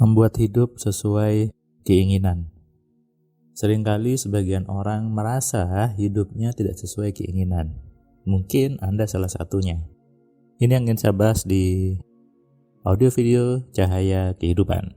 Membuat hidup sesuai keinginan. Seringkali sebagian orang merasa hidupnya tidak sesuai keinginan. Mungkin Anda salah satunya. Ini yang ingin saya bahas di audio video Cahaya Kehidupan.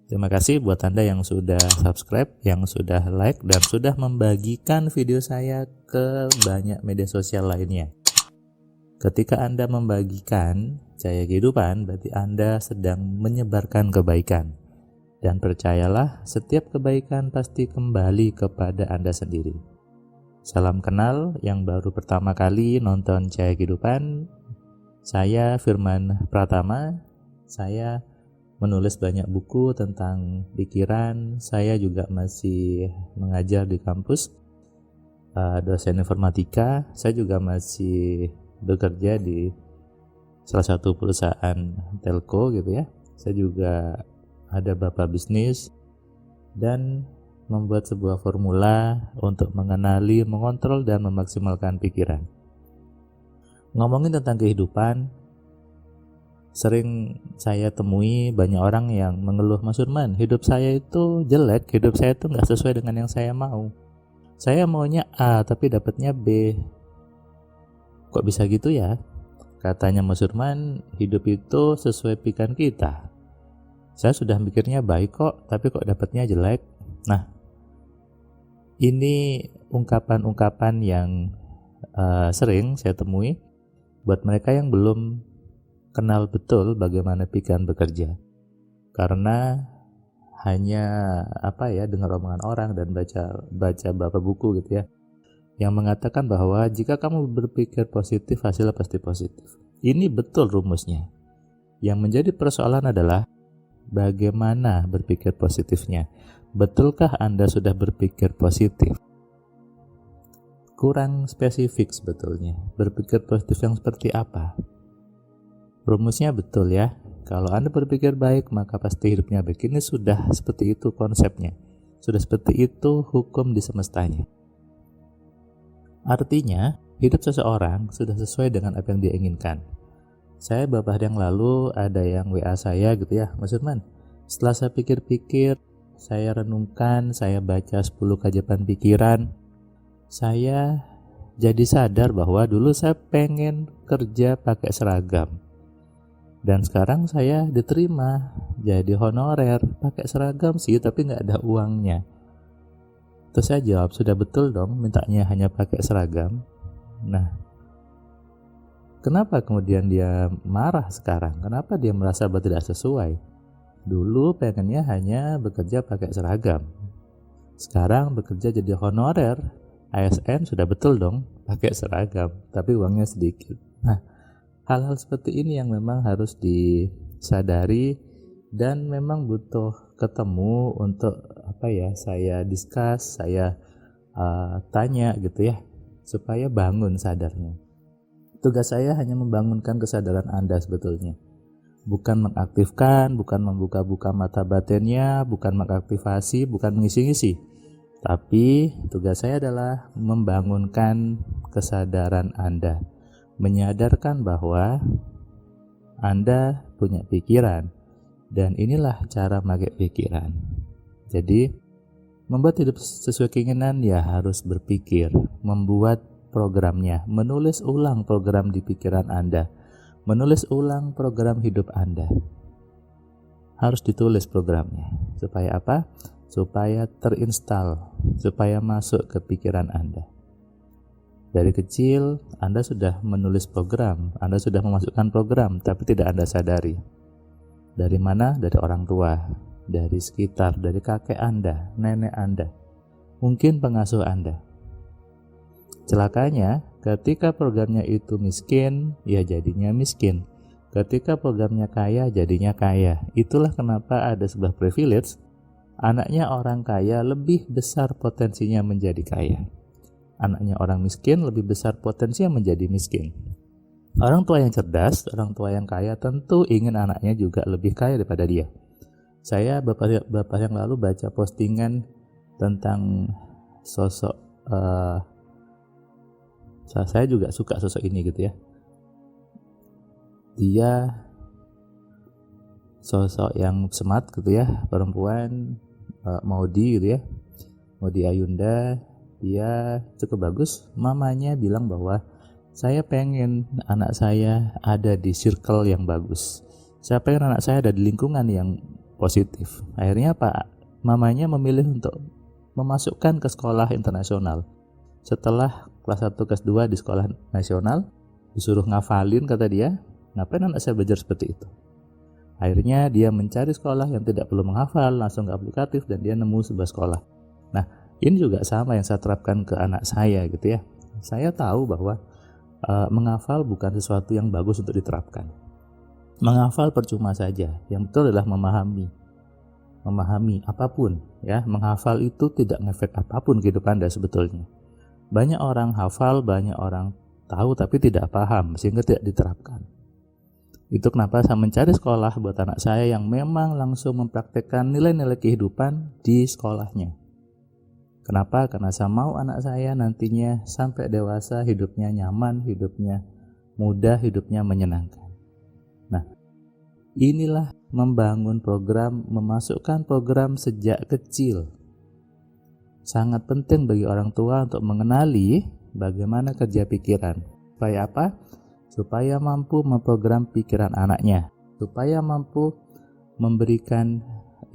Terima kasih buat Anda yang sudah subscribe, yang sudah like, dan sudah membagikan video saya ke banyak media sosial lainnya. Ketika Anda membagikan Cahaya Kehidupan, berarti Anda sedang menyebarkan kebaikan. Dan percayalah, setiap kebaikan pasti kembali kepada Anda sendiri. Salam kenal yang baru pertama kali nonton Cahaya Kehidupan. Saya Firman Pratama. Saya menulis banyak buku tentang pikiran. Saya juga masih mengajar di kampus, dosen informatika. Saya juga masih bekerja di salah satu perusahaan telco gitu ya. Saya juga ada bapak bisnis dan membuat sebuah formula untuk mengenali, mengontrol, dan memaksimalkan pikiran. Ngomongin tentang kehidupan, sering saya temui banyak orang yang mengeluh, Mas Firman, hidup saya itu jelek, hidup saya itu nggak sesuai dengan yang saya mau. Saya maunya A tapi dapatnya B. Kok bisa gitu ya? Katanya Mas Firman, hidup itu sesuai pikiran kita. Saya sudah mikirnya baik kok, tapi kok dapatnya jelek. Nah, ini ungkapan-ungkapan yang sering saya temui buat mereka yang belum kenal betul bagaimana pikiran bekerja, karena hanya dengar omongan orang dan baca beberapa buku gitu ya, yang mengatakan bahwa jika kamu berpikir positif, hasilnya pasti positif. Ini betul rumusnya. Yang menjadi persoalan adalah bagaimana berpikir positifnya. Betulkah Anda sudah berpikir positif? Kurang spesifik sebetulnya. Berpikir positif yang seperti apa? Rumusnya betul ya. Kalau Anda berpikir baik, maka pasti hidupnya baik. Ini sudah seperti itu konsepnya. Sudah seperti itu hukum di semestanya. Artinya, hidup seseorang sudah sesuai dengan apa yang dia inginkan. Saya beberapa hari yang lalu ada yang WA saya gitu ya, Mas Firman, setelah saya pikir-pikir, saya renungkan, saya baca 10 keajaiban pikiran, saya jadi sadar bahwa dulu saya pengen kerja pakai seragam. Dan sekarang saya diterima jadi honorer, pakai seragam sih tapi nggak ada uangnya. Terus saya jawab, sudah betul dong mintanya hanya pakai seragam. Nah, kenapa kemudian dia marah sekarang? Kenapa dia merasa bahwa tidak sesuai? Dulu pengennya hanya bekerja pakai seragam. Sekarang bekerja jadi honorer, ASN sudah betul dong pakai seragam, tapi uangnya sedikit. Nah, hal-hal seperti ini yang memang harus disadari dan memang butuh ketemu untuk saya discuss, saya tanya gitu ya, supaya bangun sadarnya. Tugas saya hanya membangunkan kesadaran Anda sebetulnya, bukan mengaktifkan, bukan membuka-buka mata batinnya, bukan mengaktifasi, bukan mengisi-ngisi, tapi tugas saya adalah membangunkan kesadaran Anda, menyadarkan bahwa Anda punya pikiran dan inilah cara pakai pikiran. Jadi membuat hidup sesuai keinginan ya harus berpikir, membuat programnya, menulis ulang program di pikiran Anda, menulis ulang program hidup Anda. Harus ditulis programnya. Supaya apa? Supaya terinstal, supaya masuk ke pikiran Anda. Dari kecil, Anda sudah menulis program, Anda sudah memasukkan program, tapi tidak Anda sadari. Dari mana? Dari orang tua, dari sekitar, dari kakek Anda, nenek Anda, mungkin pengasuh Anda. Celakanya, ketika programnya itu miskin, ya jadinya miskin. Ketika programnya kaya, jadinya kaya. Itulah kenapa ada sebuah privilege, anaknya orang kaya lebih besar potensinya menjadi kaya. Anaknya orang miskin lebih besar potensinya menjadi miskin. Orang tua yang cerdas, orang tua yang kaya tentu ingin anaknya juga lebih kaya daripada dia. Saya beberapa yang lalu baca postingan tentang sosok, saya juga suka sosok ini gitu ya. Dia sosok yang smart gitu ya, perempuan, Maudy gitu ya, Maudy Ayunda. Dia cukup bagus. Mamanya bilang bahwa saya pengen anak saya ada di circle yang bagus. Saya pengen anak saya ada di lingkungan yang positif. Akhirnya Pak, mamanya memilih untuk memasukkan ke sekolah internasional. Setelah kelas 1, kelas 2 di sekolah nasional, disuruh ngafalin, kata dia, ngapain anak saya belajar seperti itu? Akhirnya dia mencari sekolah yang tidak perlu menghafal, langsung ke aplikatif, dan dia nemu sebuah sekolah. Nah, ini juga sama yang saya terapkan ke anak saya gitu ya. Saya tahu bahwa menghafal bukan sesuatu yang bagus untuk diterapkan. Menghafal percuma saja. Yang betul adalah memahami apapun ya. Menghafal itu tidak ngefek apapun kehidupan Anda sebetulnya. Banyak orang hafal, banyak orang tahu tapi tidak paham sehingga tidak diterapkan. Itu kenapa saya mencari sekolah buat anak saya yang memang langsung mempraktekkan nilai-nilai kehidupan di sekolahnya. Kenapa? Karena saya mau anak saya nantinya sampai dewasa hidupnya nyaman, hidupnya mudah, hidupnya menyenangkan. Nah, inilah membangun program, memasukkan program sejak kecil. Sangat penting bagi orang tua untuk mengenali bagaimana kerja pikiran. Supaya apa? Supaya mampu memprogram pikiran anaknya, supaya mampu memberikan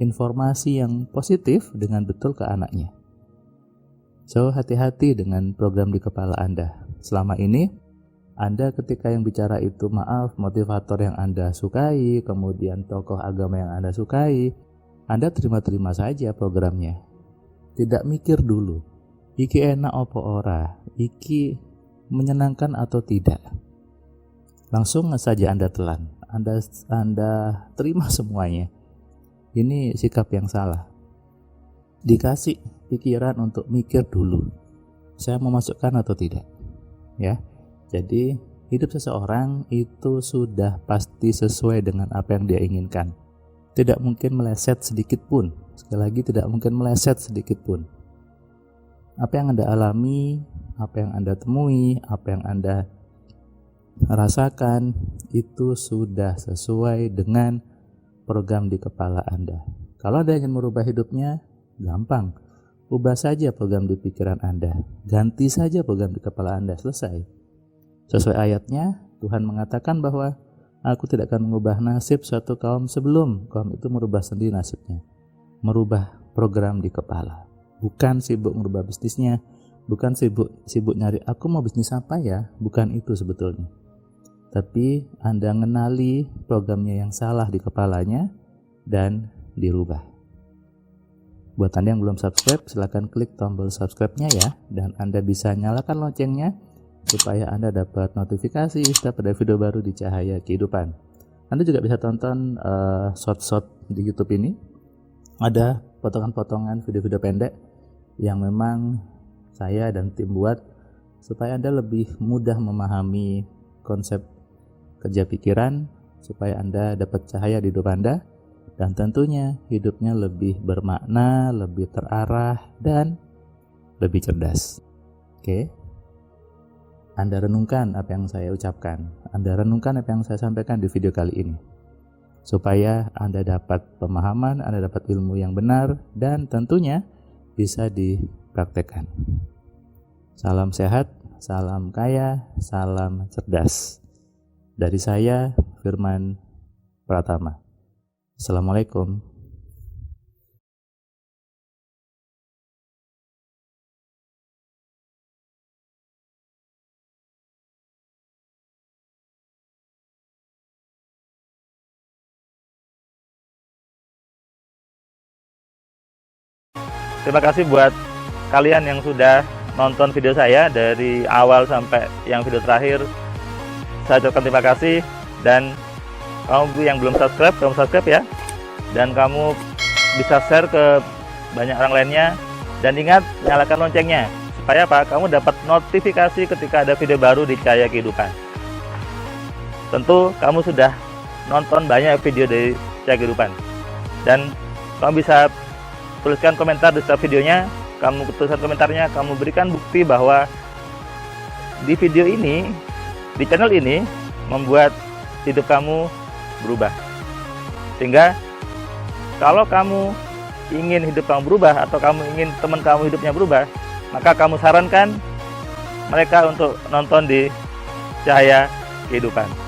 informasi yang positif dengan betul ke anaknya. So, hati-hati dengan program di kepala Anda. Selama ini, Anda ketika yang bicara itu, maaf, motivator yang Anda sukai, kemudian tokoh agama yang Anda sukai, Anda terima-terima saja programnya. Tidak mikir dulu, iki enak opo ora, iki menyenangkan atau tidak. Langsung saja Anda telan, Anda terima semuanya. Ini sikap yang salah. Dikasih pikiran untuk mikir dulu, saya mau masukkan atau tidak ya. Jadi hidup seseorang itu sudah pasti sesuai dengan apa yang dia inginkan, tidak mungkin meleset sedikit pun. Sekali lagi, tidak mungkin meleset sedikit pun. Apa yang Anda alami, apa yang Anda temui, apa yang Anda rasakan itu sudah sesuai dengan program di kepala Anda. Kalau Anda ingin merubah hidupnya, gampang, ubah saja program di pikiran Anda, ganti saja program di kepala Anda, selesai. Sesuai ayatnya, Tuhan mengatakan bahwa aku tidak akan mengubah nasib suatu kaum sebelum kaum itu merubah sendiri nasibnya. Merubah program di kepala, bukan sibuk merubah bisnisnya, bukan sibuk nyari aku mau bisnis apa ya, bukan itu sebetulnya. Tapi Anda mengenali programnya yang salah di kepalanya dan dirubah. Buat Anda yang belum subscribe, silahkan klik tombol subscribe-nya ya, dan Anda bisa nyalakan loncengnya supaya Anda dapat notifikasi setiap ada video baru di Cahaya Kehidupan. Anda juga bisa tonton short-short di YouTube ini. Ada potongan-potongan video-video pendek yang memang saya dan tim buat supaya Anda lebih mudah memahami konsep kerja pikiran, supaya Anda dapat cahaya di hidup Anda, dan tentunya hidupnya lebih bermakna, lebih terarah, dan lebih cerdas. Oke? Anda renungkan apa yang saya ucapkan. Anda renungkan apa yang saya sampaikan di video kali ini. Supaya Anda dapat pemahaman, Anda dapat ilmu yang benar, dan tentunya bisa dipraktekkan. Salam sehat, salam kaya, salam cerdas. Dari saya, Firman Pratama. Assalamualaikum. Terima kasih buat kalian yang sudah nonton video saya dari awal sampai yang video terakhir. Saya ucapkan terima kasih dan Kamu yang belum subscribe, kamu subscribe ya. Dan kamu bisa share ke banyak orang lainnya. Dan ingat, nyalakan loncengnya. Supaya apa? Kamu dapat notifikasi ketika ada video baru di Cahaya Kehidupan. Tentu kamu sudah nonton banyak video dari Cahaya Kehidupan. Dan kamu bisa tuliskan komentar di setiap videonya. Kamu tuliskan komentarnya, kamu berikan bukti bahwa di video ini, di channel ini, membuat hidup kamu berubah. Sehingga kalau kamu ingin hidup kamu berubah, atau kamu ingin teman kamu hidupnya berubah, maka kamu sarankan mereka untuk nonton di Cahaya Kehidupan.